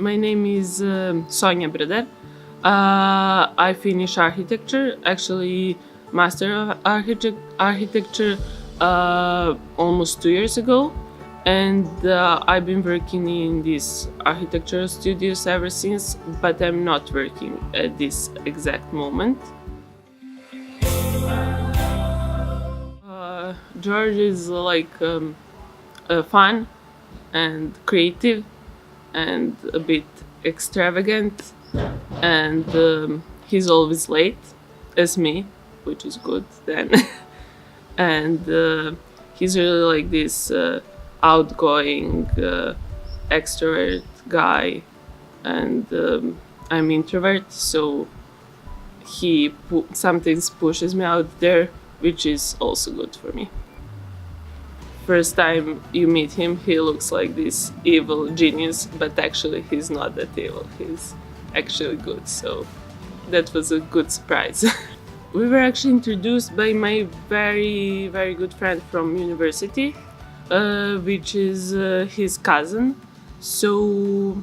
My name is Sonja brother. I finished architecture, actually master of architecture almost 2 years ago, and I've been working in these architectural studios ever since, but I'm not working at this exact moment. Djordje is fun and creative and a bit extravagant, and he's always late as me, which is good then. And he's really like this outgoing extrovert guy, and I'm introvert, so he sometimes pushes me out there, which is also good for me. First time you meet him, he looks like this evil genius, but actually he's not that evil. He's actually good, so that was a good surprise. We were actually introduced by my very, very good friend from university, which is his cousin. So,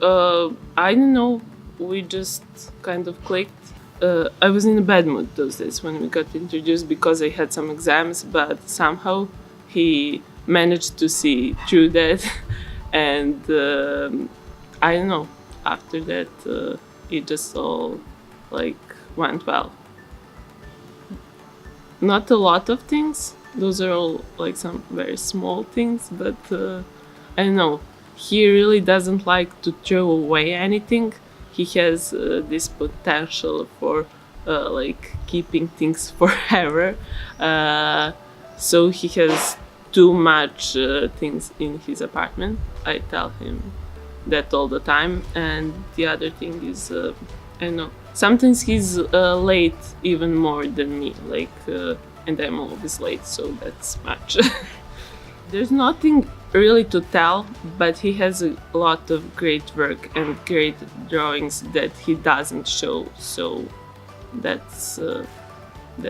I don't know, we just kind of clicked. I was in a bad mood those days when we got introduced because I had some exams, but somehow he managed to see through that, and I don't know, after that it just all went well. Not a lot of things, those are all some very small things, but I don't know, he really doesn't like to throw away anything. He has this potential for keeping things forever. So he has too much things in his apartment. I tell him that all the time. And the other thing is, I don't know, sometimes he's late even more than me, and I'm always late, so that's much. There's nothing really to tell, but he has a lot of great work and great drawings that he doesn't show, so that's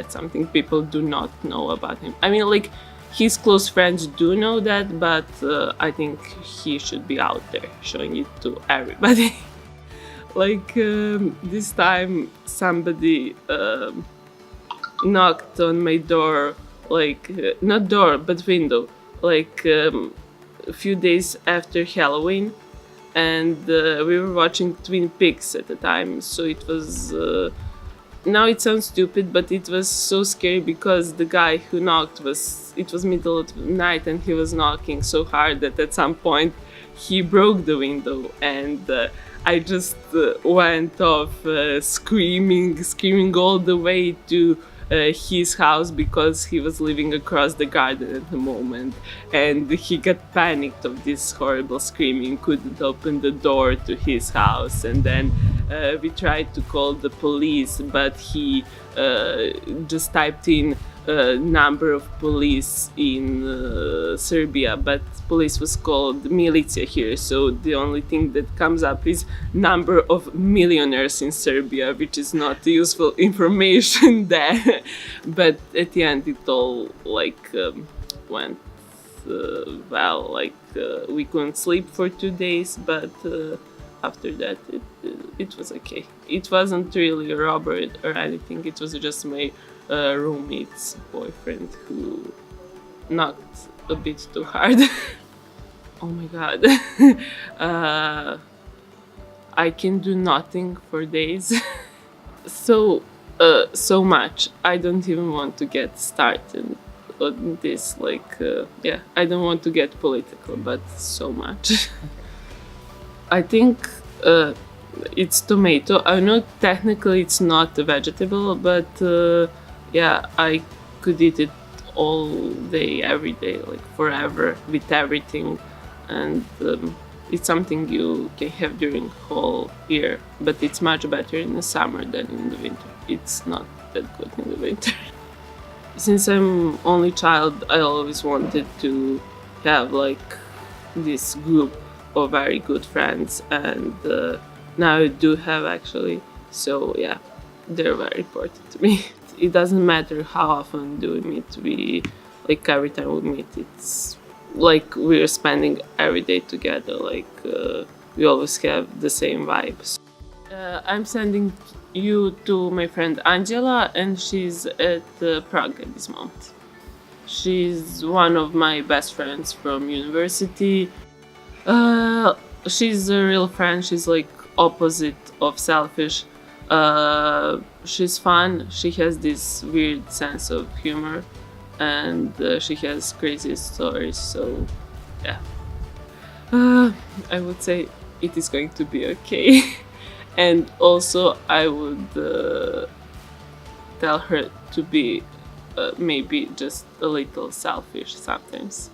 something people do not know about him. I mean, his close friends do know that, but I think he should be out there showing it to everybody. This time somebody knocked on my door, not door, but window, a few days after Halloween, and we were watching Twin Peaks at the time, so it was now it sounds stupid, but it was so scary because the guy who knocked it was middle of the night, and he was knocking so hard that at some point he broke the window, and I just went off screaming all the way to his house, because he was living across the garden at the moment, and he got panicked of this horrible screaming, couldn't open the door to his house, and then we tried to call the police, but he just typed in number of police in Serbia, but police was called militia here, so the only thing that comes up is number of millionaires in Serbia, which is not useful information there. But at the end it all went well, we couldn't sleep for 2 days, but after that it was okay. It wasn't really a robbery or anything, it was just my roommate's boyfriend who knocked a bit too hard. Oh my god. I can do nothing for days. So much. I don't even want to get started on this, I don't want to get political, but so much. I think it's tomato. I know technically it's not a vegetable, but I could eat it all day, every day, forever, with everything, and it's something you can have during whole year, but it's much better in the summer than in the winter. It's not that good in the winter. Since I'm only child, I always wanted to have this group of very good friends, and now I do have, actually, so yeah, they're very important to me. It doesn't matter how often do we meet, every time we meet, it's we're spending every day together, we always have the same vibes. I'm sending you to my friend Andjela, and she's at Prague at this moment. She's one of my best friends from university. She's a real friend. She's like opposite of selfish. She's fun. She has this weird sense of humor, and she has crazy stories. So, yeah, I would say it is going to be okay. And also, I would tell her to be maybe just a little selfish sometimes.